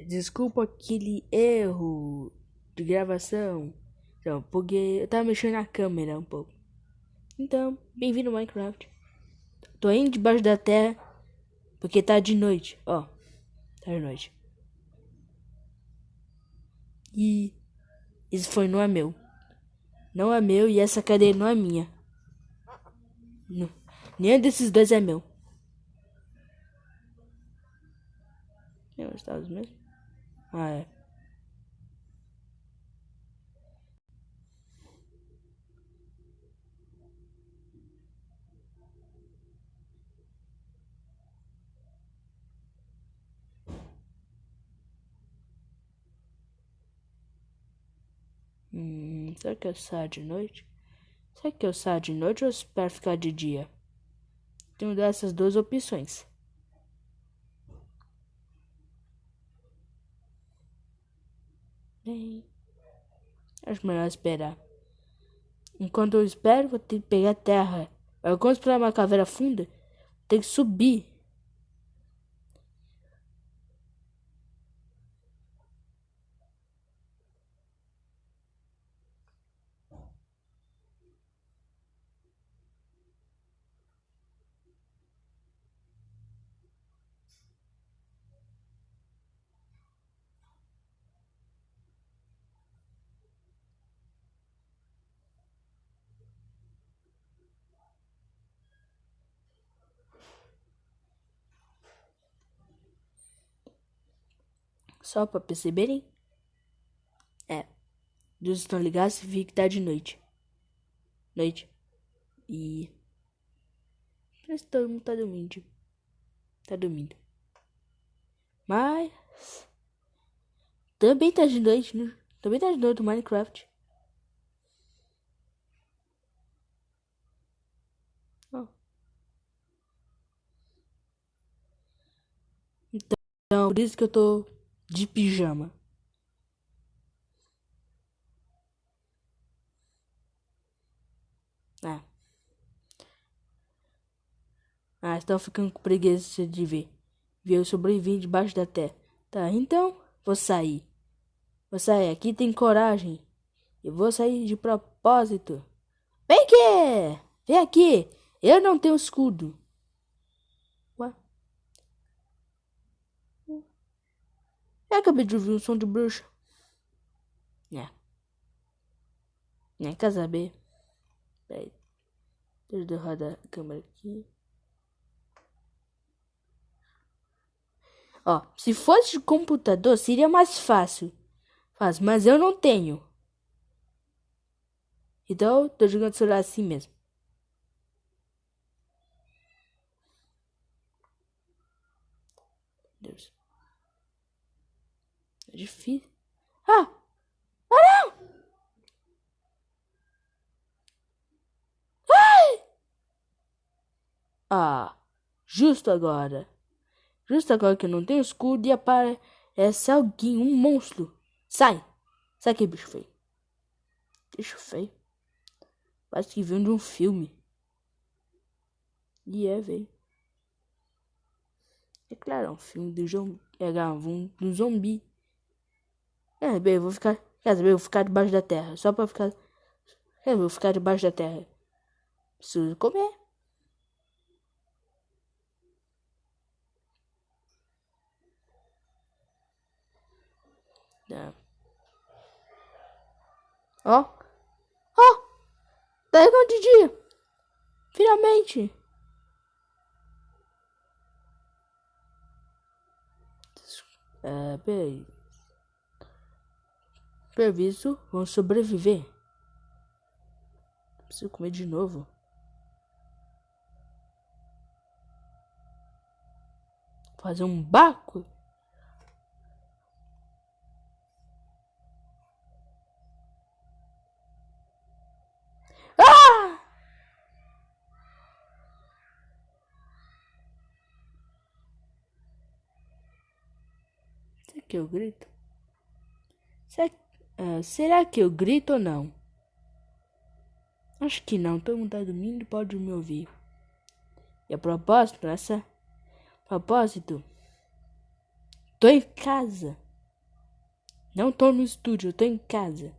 Desculpa aquele erro de gravação. Então, porque eu tava mexendo na câmera um pouco. Então, bem-vindo ao Minecraft. Tô indo debaixo da terra porque tá de noite. Ó, tá de noite. E isso foi não é meu. Não é meu e essa cadeira não é minha. Não. Nenhum desses dois é meu. Eu estava mesmo? Ah, é. Será que eu saio de noite? Será que eu saio de noite ou espero ficar de dia? Tenho dessas duas opções. Acho melhor esperar. Enquanto eu espero, vou ter que pegar terra. Quando esperar uma caveira funda, tem que subir. Só pra perceberem. Luzes estão ligadas e vi que tá de noite. Noite. E parece que todo mundo tá dormindo. Tá dormindo. Mas também tá de noite, né? Também tá de noite no Minecraft. Ó. Então, por isso que eu tô de pijama. Ah. Estão ficando com preguiça de ver. Ver eu sobreviver debaixo da terra. Tá, então, vou sair. Vou sair. Aqui tem coragem. Eu vou sair de propósito. Vem aqui! Vem aqui! Eu não tenho escudo. Ué? Eu acabei de ouvir um som de bruxa. Quer saber? Peraí. Deixa eu rodar a câmera aqui. Ó, se fosse de computador seria mais fácil. Mas eu não tenho. Então, tô jogando celular assim mesmo. Deus. É difícil. Ah! Ah, não! Ah, justo agora. Justo agora que eu não tenho escudo e aparece alguém, um monstro. Sai! Sai aqui, bicho feio. Bicho feio. Parece que veio de um filme. E velho. É claro, é um filme do zumbi. Bem, eu vou ficar. Quer saber, eu vou ficar debaixo da terra. Só pra ficar. Eu vou ficar debaixo da terra. Preciso comer. Tá. Ó. Ó. Tá de dia. Finalmente. Peraí. Previsto, vamos sobreviver. Preciso comer de novo. Fazer um barco? Ah! Será que eu grito? Será que eu grito ou não? Acho que não. Todo mundo tá dormindo e pode me ouvir. E a propósito, Tô em casa. Não tô no estúdio, eu tô em casa.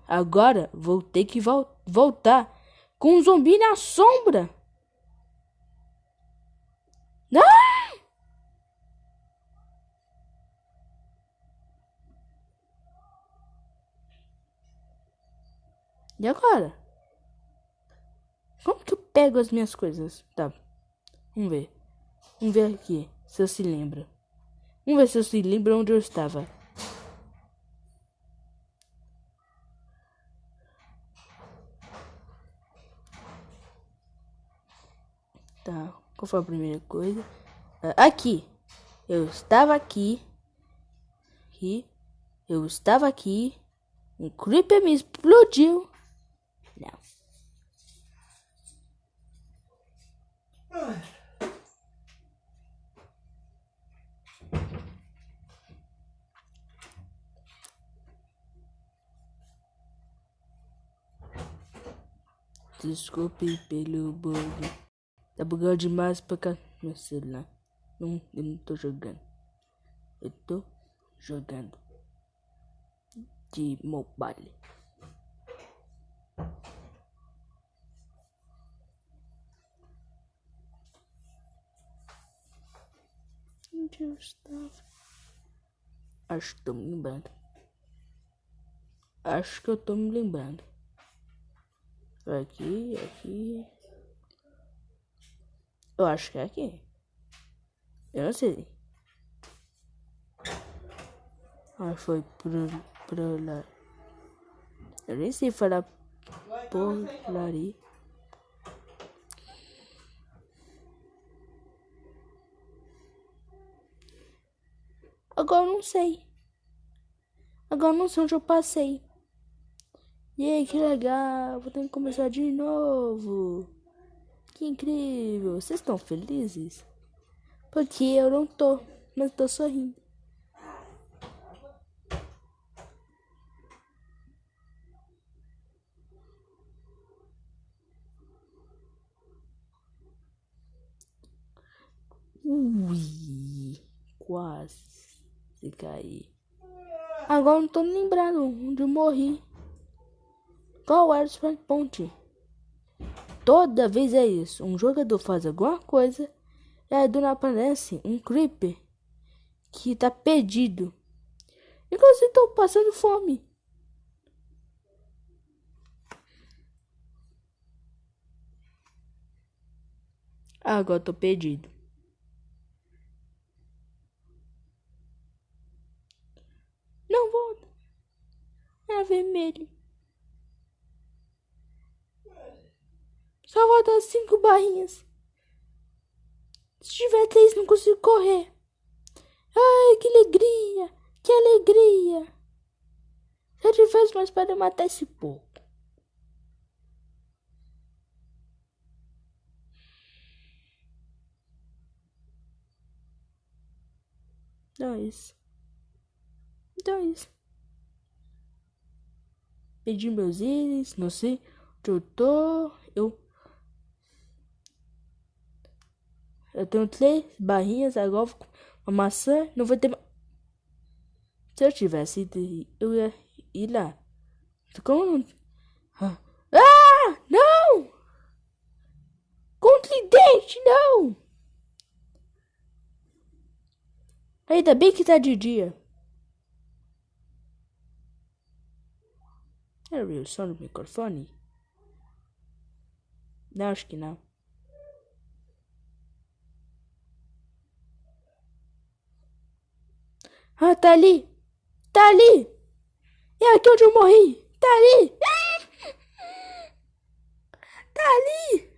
Agora vou ter que voltar com um zumbi na sombra. Não! E agora? Como que eu pego as minhas coisas? Tá. Vamos ver. Vamos ver aqui se eu se lembro. Vamos ver se eu se lembro onde eu estava. Tá. Qual foi a primeira coisa? Aqui. Eu estava aqui. Eu estava aqui. Um creeper me explodiu. Não. Desculpe pelo bug. Tá bugando demais pra cá meu celular. Não, eu não tô jogando. Eu tô jogando de mobile. Onde eu estava? Acho que tô me lembrando. Acho que eu tô me lembrando. Aqui. Eu acho que é aqui. Eu não sei. Foi pro lá. Eu nem sei falar polari. Agora eu não sei. Agora eu não sei onde eu passei. E aí, que legal. Vou ter que começar de novo. Que incrível. Vocês estão felizes? Porque eu não tô. Mas tô sorrindo. Ui. Quase caí. Agora não tô lembrando onde eu morri. Qual era o ponte? Toda vez é isso. Um jogador faz alguma coisa e aí do nada aparece um creeper que tá perdido. Inclusive tô passando fome. Agora tô perdido. Não volta. É vermelho. Só volta 5 barrinhas. Se tiver 3, não consigo correr. Ai, que alegria! Que alegria! Se eu tivesse mais para matar esse porco. Então é isso. Perdi meus itens, não sei onde eu tô. Eu tenho 3 barrinhas, agora uma maçã, não vou ter mais. Se eu tivesse ido, eu ia ir lá. Como não? Ah! Não! Contridente, não! Ainda bem que tá de dia. Era o som do microfone? Não, acho que não. Ah, tá ali! Tá ali! É aqui onde eu morri! Tá ali! Tá ali!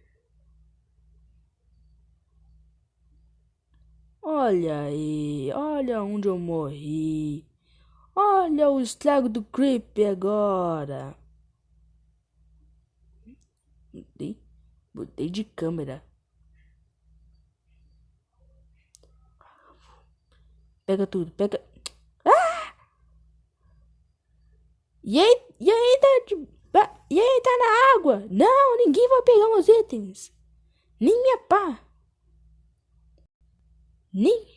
Olha aí! Olha onde eu morri! Olha o estrago do creeper agora! Botei de câmera. Pega tudo, pega. Ah! E aí tá na água. Não, ninguém vai pegar meus itens. Nem minha pá. Nem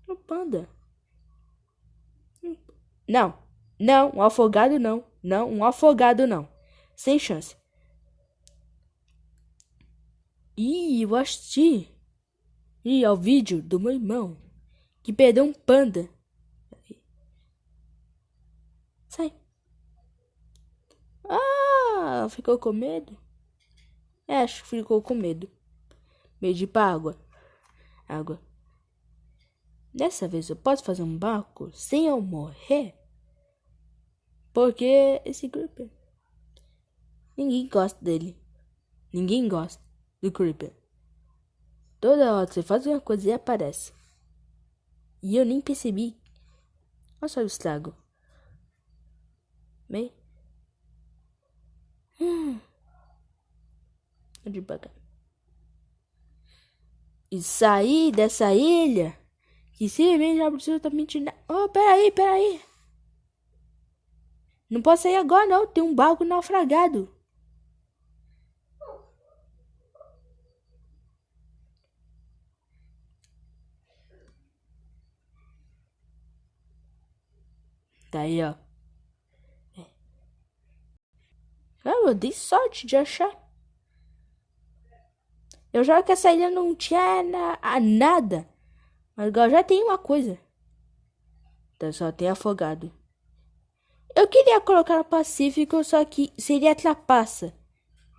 no panda. Não, não, um afogado não. Não, um afogado não. Sem chance. Ih, eu assisti. Ih, é o vídeo do meu irmão que perdeu um panda. Sai. Ah, ficou com medo? É, acho que ficou com medo. Medo de ir pra água. Água. Dessa vez eu posso fazer um barco sem eu morrer? Porque esse Creeper, ninguém gosta dele. Ninguém gosta do Creeper. Toda hora você faz uma coisa e aparece. E eu nem percebi. Olha só o estrago. Bem. Devagar. E sair dessa ilha que simplesmente absolutamente nada. Oh, peraí. Não posso sair agora não, tem um barco naufragado. Tá aí, ó. Eu dei sorte de achar. Eu já que essa ilha não tinha nada. Mas agora já tem uma coisa. Então só tem afogado. Eu queria colocar no Pacífico, só que seria trapaça.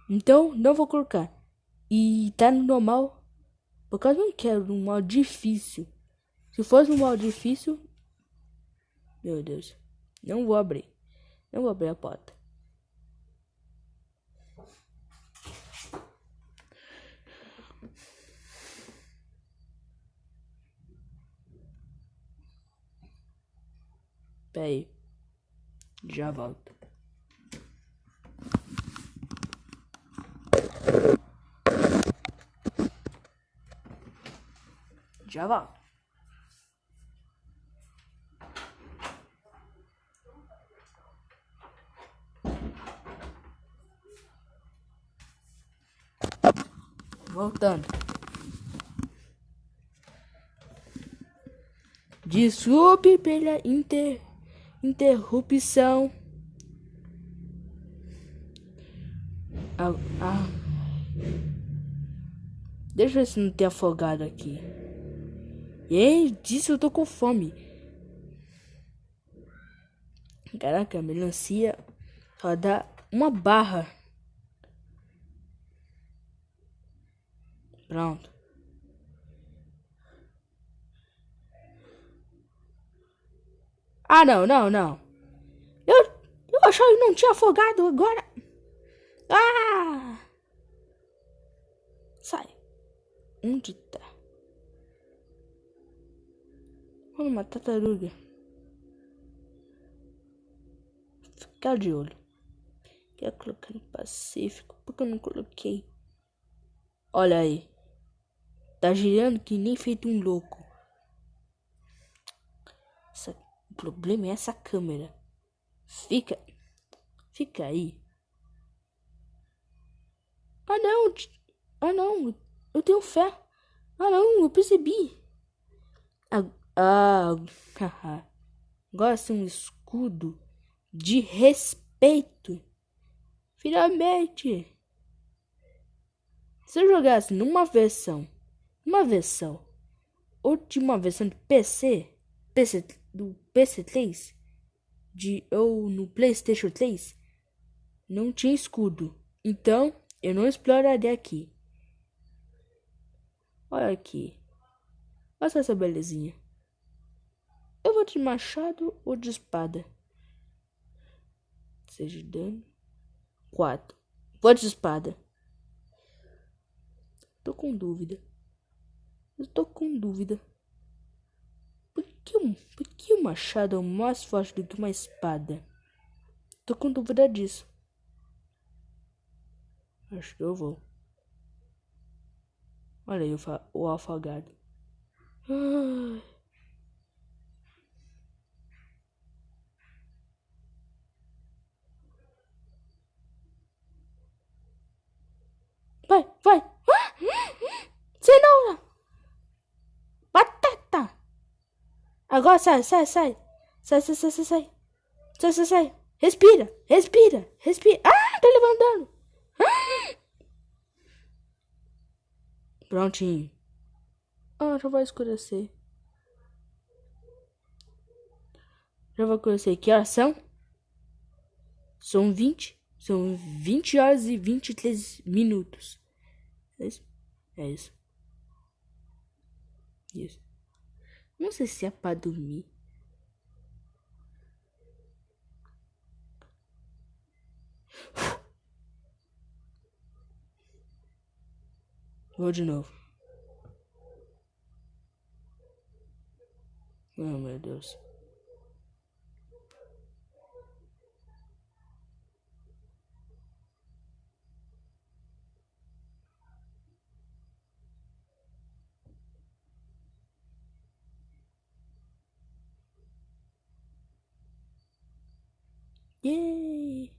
Então não vou colocar. E tá no normal. Porque eu não quero no modo difícil. Se fosse no modo difícil. Meu Deus. Não vou abrir. Não vou abrir a porta. Pera aí. Já volto. Já volto. Voltando. Desculpe pela interrupção. Deixa eu ver se não tem afogado aqui. E disso eu tô com fome. Caraca, melancia só dá uma barra. Pronto. Ah, não. Eu achava que não tinha afogado agora. Ah! Sai. Onde tá? Olha uma tartaruga. Ficar de olho. Quero colocar no Pacífico. Por que eu não coloquei? Olha aí. Tá girando que nem feito um louco. O problema é essa câmera. Fica aí. Ah não, eu tenho fé. Ah não, eu percebi. Agora sim um escudo de respeito. Finalmente. Se eu jogasse numa versão, última versão de PC do PC3, ou no PlayStation 3, não tinha escudo. Então, eu não exploraria aqui. Olha aqui. Olha só essa belezinha. Eu vou de machado ou de espada? Seja dano. 4. Vou de espada. Tô com dúvida. Por que o machado é mais forte do que uma espada? Tô com dúvida disso. Acho que eu vou. Olha aí o afogado. Vai. Cenoura. Agora sai, sai, sai. Sai, sai, sai, sai, sai. Sai, sai, sai. Respira, respira, respira. Ah, tá levantando. Ah! Prontinho. Ah, já vai escurecer. Já vai escurecer. Que horas são? São 20. São 20 horas e 23 minutos. É isso? É isso. Isso. Não sei se é pra dormir. Vou de novo. Oh, meu Deus. Yay!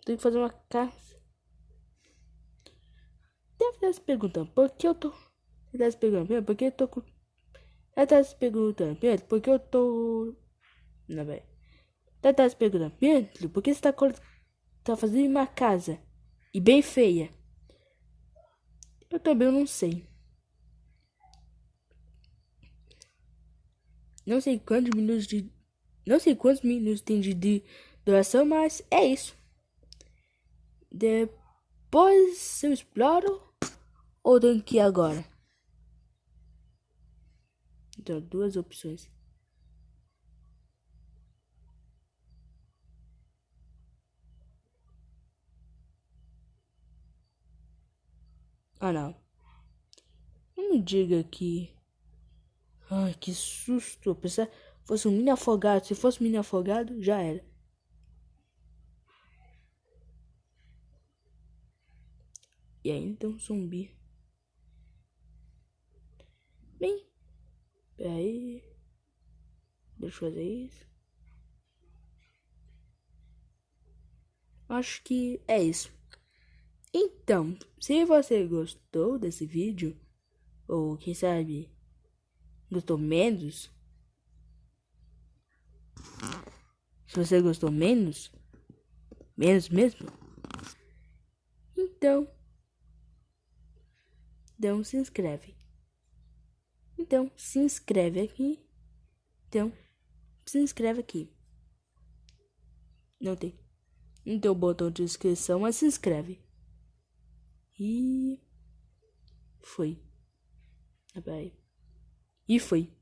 Tenho que fazer uma casa. Deve estar se perguntando por que eu tô. Deve estar se perguntando por que eu tô com. Deve estar se perguntando por que eu tô. Não, velho. Deve estar se perguntando Pedro, por que você tá fazendo uma casa e bem feia? Eu também não sei. Não sei quantos minutos de. Não sei quantos minutos tem de duração, mas é isso. Depois eu exploro ou tenho que ir agora? Então, duas opções. Ah, não. Não me diga que. Ai, que susto. Eu pensava que fosse um mini afogado. Se fosse um mini afogado, já era. E aí, então, zumbi. Bem, peraí. Deixa eu fazer isso. Acho que é isso. Então, se você gostou desse vídeo, ou quem sabe gostou menos, se você gostou menos mesmo, então se inscreve. Então, se inscreve aqui. Então, se inscreve aqui. Não tem o botão de inscrição, mas se inscreve. E foi. E foi.